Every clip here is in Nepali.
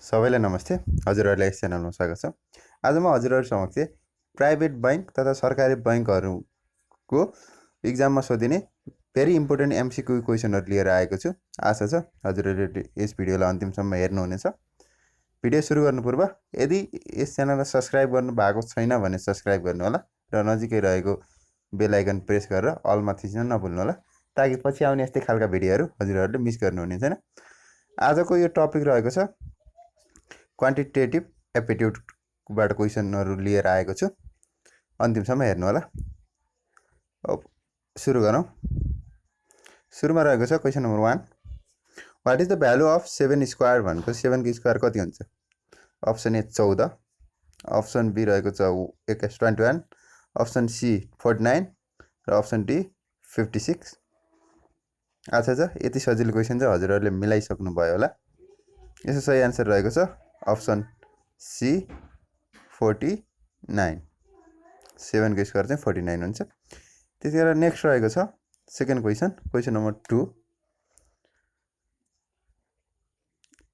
सबैलाई नमस्ते। हजुरहरूलाई यस च्यानलमा स्वागत छ। आज म हजुरहरू समक्ष प्राइभेट बैंक तथा सरकारी बैंकहरूको इक्जाममा सोधिने भेरी इम्पोर्टेन्ट एमसीक्यू क्वेसनहरू लिएर आएको छु। आशा छ हजुरहरूले यस भिडियोलाई अन्तिमसम्म हेर्नुहुनेछ। भिडियो सुरु गर्नु पूर्व यदि यस च्यानललाई सब्स्क्राइब गर्नु भएको छैन भने सब्स्क्राइब गर्नु होला र नजिकै रहेको बेल आइकन प्रेस गरेर अलमा थिच्न नभुल्नु होला, ताकि पछि आउने यस्तै खालका भिडियोहरू हजुरहरूले मिस गर्नुहुने छैन। आजको यो टपिक रहेको छ क्वान्टिटेटिभ एप्टिट्युडबाट क्वेसनहरू लिएर आएको छु। अन्तिमसम्म हेर्नु होला। अब सुरु गरौँ। सुरुमा रहेको छ question number 1, what is the value of 7 square भनेको 7 को स्क्वायर कति हुन्छ? अप्सन ए 14, अप्सन बी रहेको छ 21, अप्सन सी 49 र अप्सन डी 56। अच्छा छ, यति सजिलो क्वेसन चाहिँ हजुरहरूले मिलाइसक्नु भयो होला। यसो सही आन्सर रहेको छ अप्सन सी 49। 7 को स्क्वायर चाहिँ 49 हुन्छ। त्यसैगरी नेक्स्ट रहेको छ second question number 2,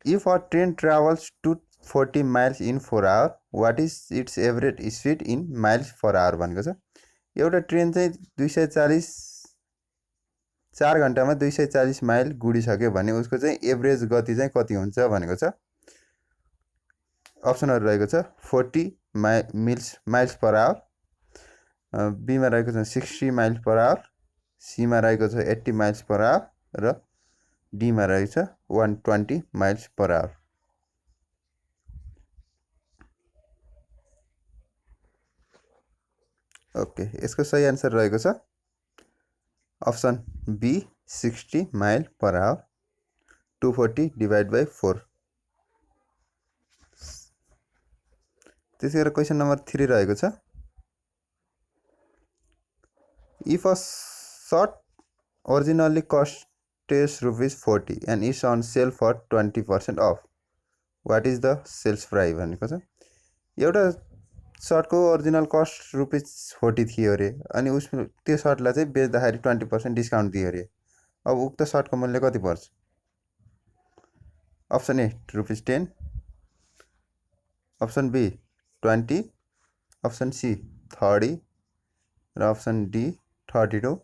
if a train travels 240 miles in 4 hour, what is its average speed in miles per hour भनेको छ। एउटा ट्रेन चाहिँ 240 4 घन्टामा 240 माइल गुडिसक्यो भने उसको चाहिँ एभरेज गति चाहिँ कति हुन्छ भनेको छ। अप्सनहरू रहेको छ 40 माइल्स पर आवर, बीमा रहेको छ 60 माइल्स पर आवर, सीमा रहेको छ 80 माइल्स पर आवर र डीमा रहेको छ 120 माइल्स पर आवर। ओके, यसको सही आन्सर रहेको छ option B 60 mile per hour, 240 divide by 4। त्यसै गरी क्वेसन नम्बर 3 रहेको छ, if a shirt originally costs ₹40 and is on sale for 20% off, what is the sales price भनेको छ। एउटा सर्टको ओरिजिनल कस्ट ₹40 थियो अरे, अनि उसमा त्यो सर्टलाई चाहिँ बेच्दाखेरि 20% डिस्काउन्ट दियो अरे। अब उक्त सर्टको मूल्य कति पर्छ? Option A ₹10, option B 20, option C 30 र अप्सन डी 32।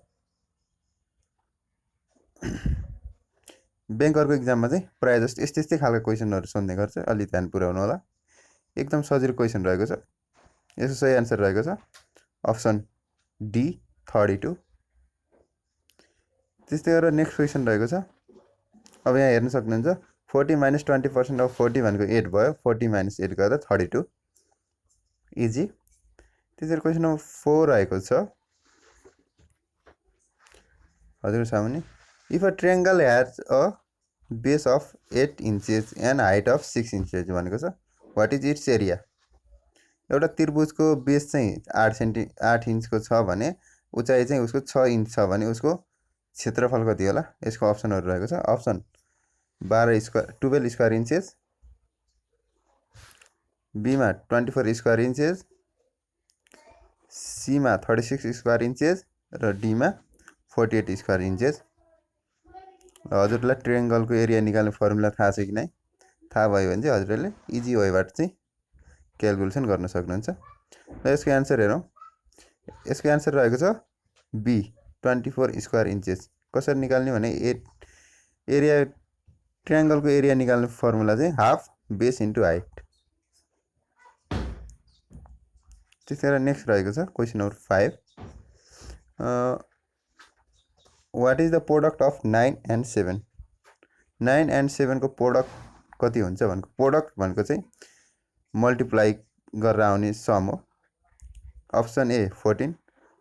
ब्याङ्कहरूको इक्जाममा चाहिँ प्रायः जस्तो यस्तै खालको क्वेसनहरू सोध्ने गर्छ, अलि ध्यान पुर्याउनु होला। एकदम सजिलो क्वेसन रहेको छ। यसको सही आन्सर रहेको छ अप्सन डी 32। त्यस्तै गरेर नेक्स्ट क्वेसन रहेको छ। अब यहाँ हेर्न सक्नुहुन्छ 40 माइनस 20% अफ 40 भनेको 8 भयो, 40 माइनस 8 गर्दा 32, इजी। त्यसरी क्वेसन नम्बर 4 रहेको छ हजुर सामुन्ने, if a triangle has a base of 8 inches and white of 6 inches भनेको छ, वाट इज इट्स एरिया? एउटा त्रिभुजको बेस चाहिँ 8 इन्चको छ भने उचाइ चाहिँ उसको 6 इन्च छ भने उसको क्षेत्रफल कति होला? यसको अप्सनहरू रहेको छ। अप्सन 12 स्क्वायर इन्चेस, बीमा 24 स्क्वायर इन्चेस, सीमा 36 स्क्वायर इन्चेस र डीमा 48 स्क्वायर इन्चेस। हजुरलाई ट्रायंगलको एरिया निकाल्ने फर्मुला थाहा छ कि नै? थाहा भयो भने चाहिँ हजुरहरूले इजी वेबाट चाहिँ क्यालकुलेसन गर्न सक्नुहुन्छ। र यसको एन्सर हेरौँ। यसको एन्सर रहेको छ बी 24 स्क्वायर इन्चेस। कसरी निकाल्ने भने एरिया ट्रायंगलको एरिया निकाल्ने फर्मुला चाहिँ हाफ बेस इन्टु हाइट। त्यसैगरी नेक्स्ट रहेको छ question number 5, what is the product of 9 and 7? 9 and 7 को प्रोडक्ट कति हुन्छ भनेको, प्रोडक्ट भनेको चाहिँ मल्टिप्लाई गरेर आउने सम हो। Option A 14,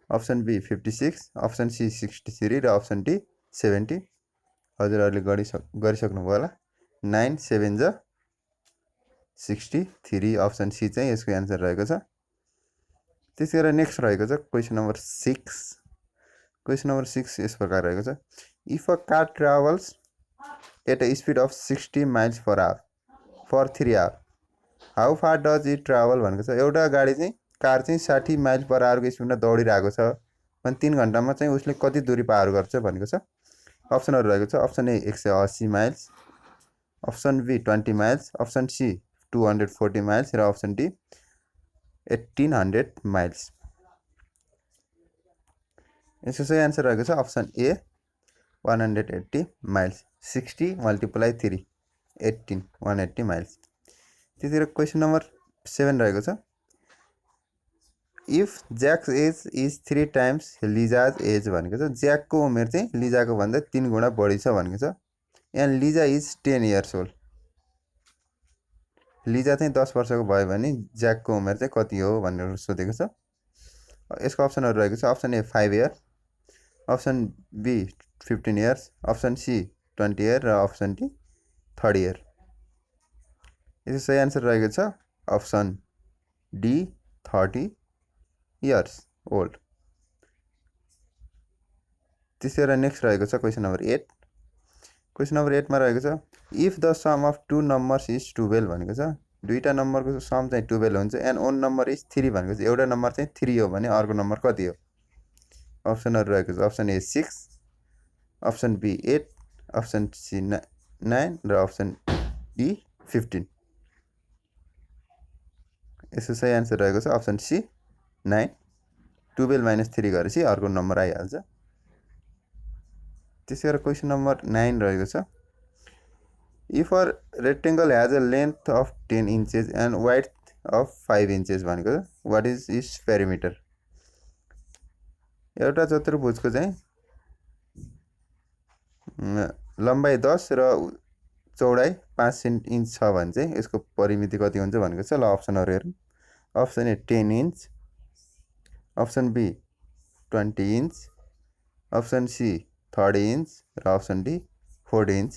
option B 56, option C 63 र अप्सन डी 70। हजुरहरूले गरिसक्नु भयो होला। 9 7 जा 63, अप्सन सी चाहिँ यसको एन्सर रहेको छ। त्यसै गरी नेक्स्ट रहेको छ क्वेसन नम्बर 6। क्वेसन नम्बर 6 यस प्रकार रहेको छ, if a car travels at a speed of 60 miles per hour for 3 hour, how far does it travel भनेको छ। एउटा गाडी चाहिँ कार चाहिँ 60 माइल पर आवरको स्पिडमा दौडिरहेको छ भने 3 घन्टामा चाहिँ उसले कति दूरी पार गर्छ भनेको छ। अप्सनहरू रहेको छ। Option A 180 miles, option B 20 miles, option C 240 miles र अप्सन डी 1800 माइल्स। यसको सही आन्सर रहेको छ option A 180 miles. 60 multiply 3 18 180 miles. त्यतिखेर क्वेसन नम्बर 7 रहेको छ if Jack's age is 3 times Lisa's age भनेको छ। ज्याकको उमेर चाहिँ लिजाको भन्दा 3 गुणा बढी छ भनेको छ। And Liza is 10 years old. Liza चाहिँ 10 वर्षको भयो भने ज्याकको उमेर चाहिँ कति हो भनेर सोधेको छ। यसको अप्सनहरू रहेको छ option A 5 year, option B 15 years, option C 20 year र अप्सन डी 30 इयर। यसको सही आन्सर रहेको छ अप्सन डी 30 इयर्स ओल्ड। त्यसैगरी नेक्स्ट रहेको छ क्वेसन नम्बर 8। क्वेसन नम्बर 8 मा रहेको छ if the sum of two numbers is 12 भनेको छ। दुईटा नम्बरको सम चाहिँ 12 हुन्छ एन्ड ओन नम्बर इज 3 भनेको छ। एउटा नम्बर चाहिँ 3 हो भने अर्को नम्बर कति हो? अप्सनहरू रहेको छ option A 6, option B 8, option C 9 र अप्सन डी 15। यसको सही आन्सर रहेको छ अप्सन सी 9। 12 माइनस 3 गरेपछि अर्को नम्बर आइहाल्छ। त्यसै गरी क्वेसन नम्बर 9 रहेको छ if a rectangle has a length of 10 inches and width of 5 inches भनेको वाट इज इट्स पेरिमिटर। एउटा चतुर्भुजको चाहिँ लम्बाइ 10 र चौडाइ 5 इन्च छ भने चाहिँ यसको परिमिति कति हुन्छ भनेको छ। ल अप्सनहरू हेरौँ। Option A 10 inch, option B 20 inch, option C 30 inch र अप्सन डी 40 इन्च।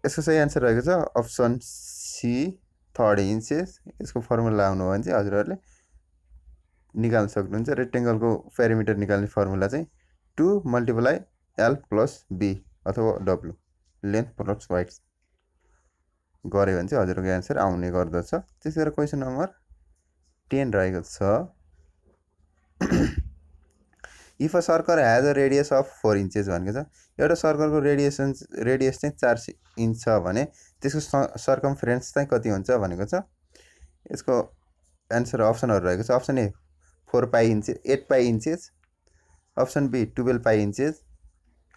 यसको सही आन्सर रहेको छ अप्सन सी 30 इन्चेस। यसको फर्मुला लाउनु हो भने चाहिँ हजुरहरूले निकाल्न सक्नुहुन्छ। रेक्टेङ्गलको पेरिमिटर निकाल्ने फर्मुला चाहिँ 2 मल्टिप्लाई एल प्लस बी अथवा डब्लु लेन्थ प्लस वाइड गऱ्यो भने चाहिँ हजुरको एन्सर आउने गर्दछ। त्यसै गरी क्वेसन नम्बर 10 रहेको छ if a circle has a radius of 4 inches भनेको छ। एउटा सर्कलको रेडियस चाहिँ 4 इन्च छ भने त्यसको सर्कमफरेन्स चाहिँ कति हुन्छ भनेको छ। यसको एन्सर अप्सनहरू रहेको छ option A 4 pi inches 8 pi inches, option B 12 pi inches,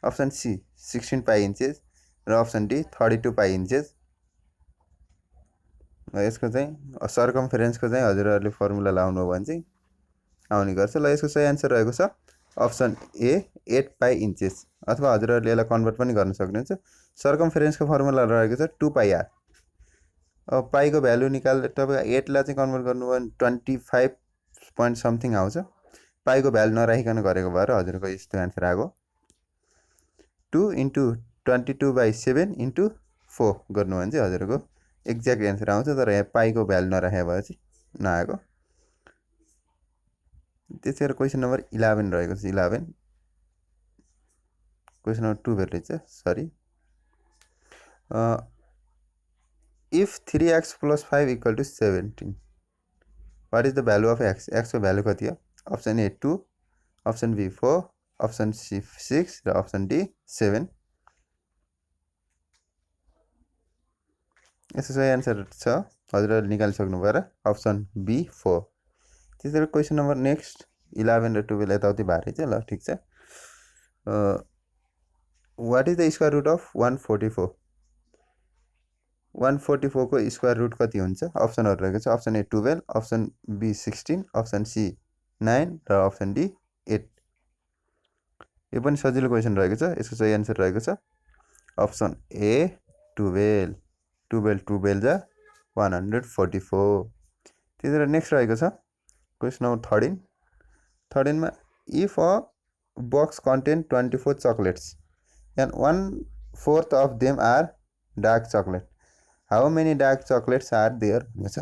option C 16 pi inches र अप्सन डी 32 पाई इन्चेस। यसको चाहिँ सर्कमफरेन्सको चाहिँ हजुरहरूले फर्मुला लाउनु हो भने चाहिँ आउने गर्छ। ल यसको सही आन्सर रहेको छ अप्सन ए 8 पाई इन्चेस अथवा हजुरहरूले यसलाई कन्भर्ट पनि गर्न सक्नुहुन्छ। सर्कमफरेन्सको फर्मुला रहेको छ 2 पाई आर। अब पाईको भ्यालु निकाल्दा तपाईँ 8लाई चाहिँ कन्भर्ट गर्नुभयो भने 25 पोइन्ट समथिङ आउँछ। पाईको भ्यालु नराखिकन गरेको भएर हजुरको यस्तो एन्सर आएको। 2 इन्टु 22/7 इन्टु 4 गर्नु भने चाहिँ हजुरको एक्ज्याक्ट एन्सर आउँछ। तर यहाँ पाईको भ्यालु नराखे भए चाहिँ नआएको। त्यसै गरी क्वेसन नम्बर 11 रहेको छ 11। क्वेसन नम्बर 12 रहेछ sorry. If 3x + 5 = 17 what is the value of X. एक्सको भ्यालु कति हो? Option A 2, option B 4, option C 6 र अप्सन डी 7। यसको सही एन्सर छ हजुरहरूले निकालिसक्नु भएर अप्सन बी 4। त्यसै गरी क्वेसन नम्बर नेक्स्ट 11 र 12 यताउति भारी चाहिँ ल ठिक छ। What is the square root of 144। 144 को स्क्वायर रुट कति हुन्छ? अप्सनहरू रहेको छ option A 12, option B 16, option C 9 र अप्सन डी 8। यो पनि सजिलो क्वेसन रहेको छ। यसको सही एन्सर रहेको छ अप्सन ए 12। 12 जा 144। त्यसैले नेक्स्ट रहेको छ क्वेसन नम्बर 13। 13 मा if a box contain 24 chocolates and 1/4 of them are dark chocolate, how many dark chocolates are there भनेको छ।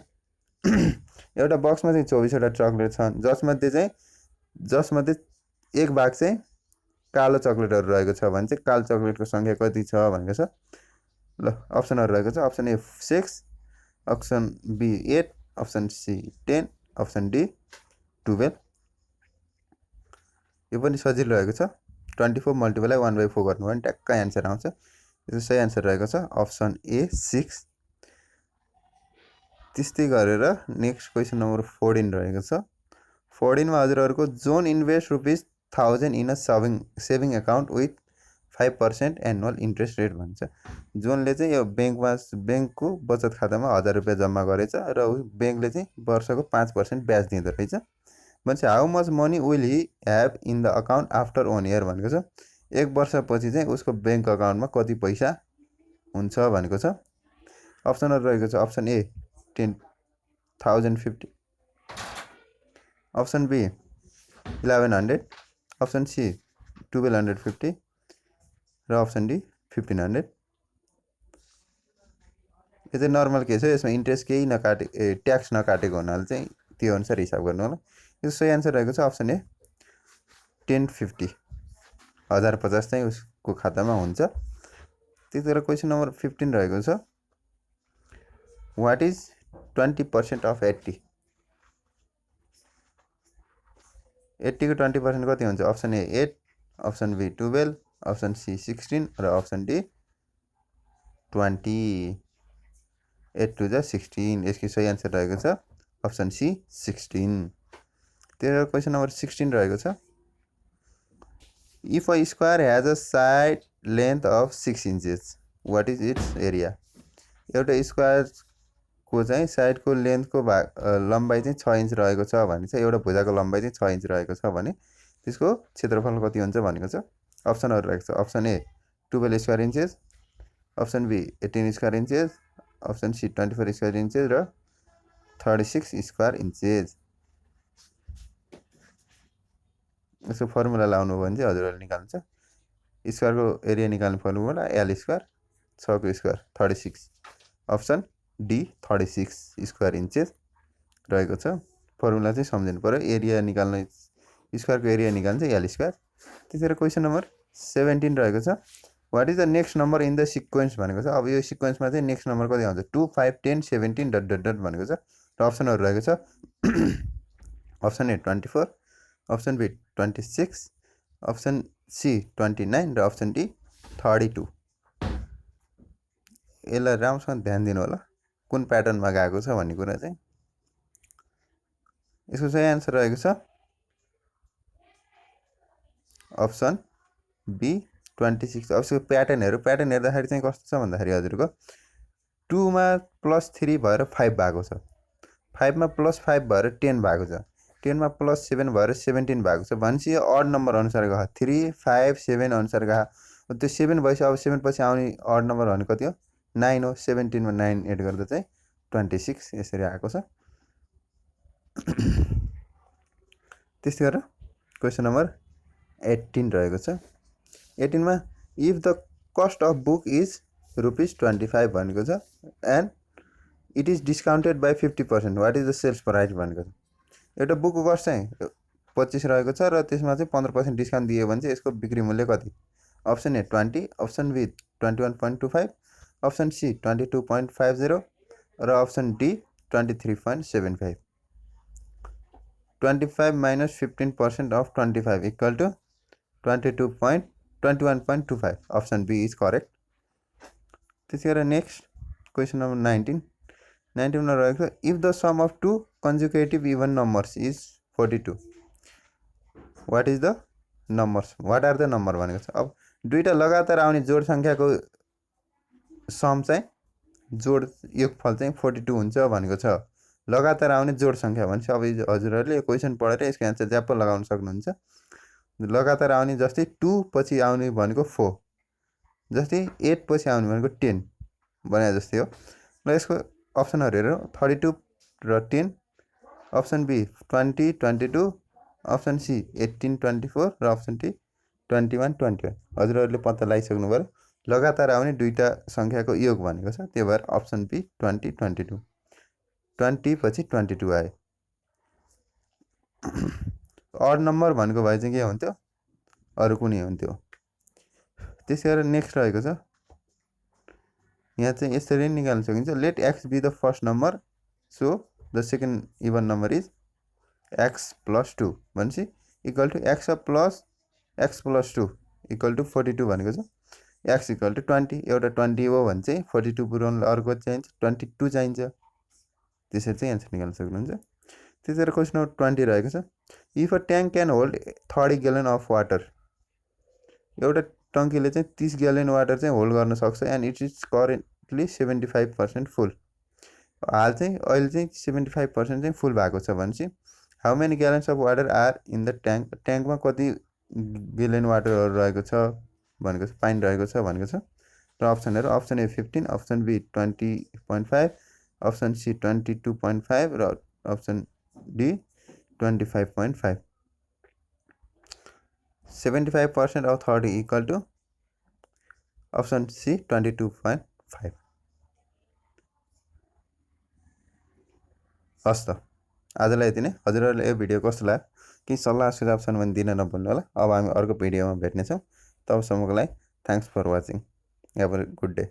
एउटा बक्समा चाहिँ 24वटा चकलेट छन् जसमध्ये एक भाग चाहिँ कालो चकलेटहरू रहेको छ भने चाहिँ कालो चकलेटको सङ्ख्या कति छ भनेको छ। ल अप्सनहरू रहेको छ option A 6, option B 8, option C 10, option D 12। यो पनि सजिलो रहेको छ। 24 मल्टिप्लाई 1/4 गर्नु भने ट्याक्कै एन्सर आउँछ। यसको सही एन्सर रहेको छ अप्सन ए 6। त्यस्तै गरेर नेक्स्ट क्वेसन नम्बर 14 रहेको छ। 14 मा हजुरहरूको John invest ₹1000 in a saving account with 5% annual interest rate भन्छ। जोनले चाहिँ यो ब्याङ्कको बचत खातामा ₹1000 जम्मा गरेछ र ब्याङ्कले चाहिँ वर्षको 5% ब्याज दिँदो रहेछ। भन्छ how much money will he have in the account after 1 year भनेको छ। 1 वर्षपछि चाहिँ उसको ब्याङ्क अकाउन्टमा कति पैसा हुन्छ भनेको छ। अप्सनहरू रहेको छ option A 10,050, option B 1100, option C 1250 र अप्सन डी 1500। यो चाहिँ नर्मल केस हो, यसमा इन्ट्रेस्ट केही ट्याक्स नकाटेको हुनाले चाहिँ त्यो अनुसार हिसाब गर्नु होला। यो सही एन्सर रहेको छ अप्सन ए 1050, 1050 चाहिँ उसको खातामा हुन्छ। त्यति बेला क्वेसन नम्बर 15 रहेको छ वाट इज 20% अफ 80? 80 को 20% कति हुन्छ? Option A 8, option B 12, option C 16 र अप्सन डी 20। 8 to 16। यसको सही एन्सर रहेको छ अप्सन सी 16। त्यही क्वेसन नम्बर 16 रहेको छ if a square has a side length of 6 inches what is its area? एउटा स्क्वायरको चाहिँ साइडको लेन्थको लम्बाइ चाहिँ 6 इन्च रहेको छ भने चाहिँ एउटा भुजाको लम्बाइ चाहिँ 6 इन्च रहेको छ भने त्यसको क्षेत्रफल कति हुन्छ भनेको छ। अप्सनहरू रहेको छ option A 12 square inches, option B 18 square inches, option C 24 square inches र 36 स्क्वायर इन्चेस। यसको फर्मुला लाउनु हो भने चाहिँ हजुरहरूले निकाल्नु छ। स्क्वायरको एरिया निकाल्ने फर्मुला एल स्क्वायर 6 को square 36, option D 36 square inches रहेको छ। फर्मुला चाहिँ सम्झिनु पर्यो। एरिया निकाल्न स्क्वायरको एरिया निकाल्नु चाहिँ एल स्क्वायर। त्यसरी क्वेसन नम्बर 17 रहेको छ what is the next number in the sequence भनेको छ। अब यो सिक्वेन्समा चाहिँ नेक्स्ट नम्बर कति आउँछ? 2, 5, 10, 17 ... भनेको छ। र अप्सनहरू रहेको छ option A 24, option B 26, option C 29 र अप्सन डी 32। यसलाई राम्रोसँग ध्यान दिनु होला कुन प्याटर्नमा गएको छ भन्ने कुरा चाहिँ। यसको सही एन्सर रहेको छ अप्सन बी 26। अब यसको प्याटर्न हेर्दाखेरि चाहिँ कस्तो छ भन्दाखेरि हजुरको 2 मा +3 भएर 5 भएको छ, 5 मा +5 भएर 10 भएको छ, 10 मा +7 भएर 17 भएको छ भनेपछि यो अड नम्बर अनुसार गयो 3, 5, 7 अनुसार गयो। त्यो 7 भएपछि अब 7 पछि आउने अड नम्बर भनेको कति हो? 9 हो। 17 मा 9 एड गर्दा चाहिँ 26 यसरी आएको छ। त्यस्तै गरेर क्वेसन नम्बर 18 रहेको छ। 18 मा if the cost of book is ₹25 भनेको छ and it is discounted by 50% what is the sales price भनेको छ। एउटा बुकको कस्ट चाहिँ 25 रहेको छ र त्यसमा चाहिँ 15% डिस्काउन्ट दियो भने चाहिँ यसको बिक्री मूल्य कति? Option A 20, option B 21.25, option C 22.50 र option D 23.75। 25 minus 15% of 25 equal to 21.25. Option B is correct. त्यसै गरेर नेक्स्ट क्वेसन नम्बर 19 मा रहेको छ if the sum of two consecutive even numbers is 42 what is the numbers? What are the number भनेको छ। अब दुईटा लगातार आउने जोड सङ्ख्याको सम चाहिँ जोड योगफल चाहिँ 42 हुन्छ भनेको छ। लगातार आउने जोड सङ्ख्या भनेपछि अब हजुरहरूले यो क्वेसन पढेर यसको एन्सर ज्याप्प लगाउन सक्नुहुन्छ। लगातार आउने जस्तै 2 पछि आउने भनेको 4, जस्तै 8 पछि आउने भनेको 10 भने जस्तै हो। र यसको अप्सनहरू हेरौँ 32 र 10, अप्सन बी 20, 22, अप्सन सी 18, 24 र अप्सन डी 21, 21। हजुरहरूले पत्ता लगाइसक्नु भयो लगातार आउने दुईटा सङ्ख्याको योग भनेको छ। त्यही भएर अप्सन बी 20, 22, 20 पछि 22 आयो। अड नम्बर भनेको भए चाहिँ के हुन्थ्यो? अरू कुनै हुन्थ्यो। त्यसै गरेर नेक्स्ट रहेको छ यहाँ चाहिँ यसरी निकाल्न सकिन्छ let X be the first number so the second even number is x + 2 भनेपछि equal to x + 2 equal to 42 भनेको छ x इक्वल टु 20 एउटा 20 हो भने चाहिँ 42 पुऱ्याउनलाई अर्को चाहिन्छ 22 चाहिन्छ त्यसरी चाहिँ एन्सर निकाल्न सक्नुहुन्छ त्यसरी क्वेसन नम्बर 20 रहेको छ if a tank can hold 30 gallon of water एउटा टङ्कीले चाहिँ 30 ग्यालन वाटर चाहिँ होल्ड गर्न सक्छ एन्ड इट इज करेन्टली 75% फुल हाल चाहिँ अहिले चाहिँ 75% चाहिँ फुल भएको छ भनेपछि how many gallons of water are in the tank ट्याङ्कमा कति ग्यालन वाटरहरू रहेको छ भनेको छ पानी रहेको छ भनेको छ र अप्सनहरू option A 15 option B 20.5 option C 22.5 र option D 25.5 75% of 30 equal to option C 22.5 हस् त आजलाई यति नै हजुरहरूले यो भिडियो कस्तो लाग्यो केही सल्लाह सुझाव छन् भने दिन नभुल्नु होला अब हामी अर्को भिडियोमा भेट्नेछौँ तबसम्मको लागि thanks for watching have a good day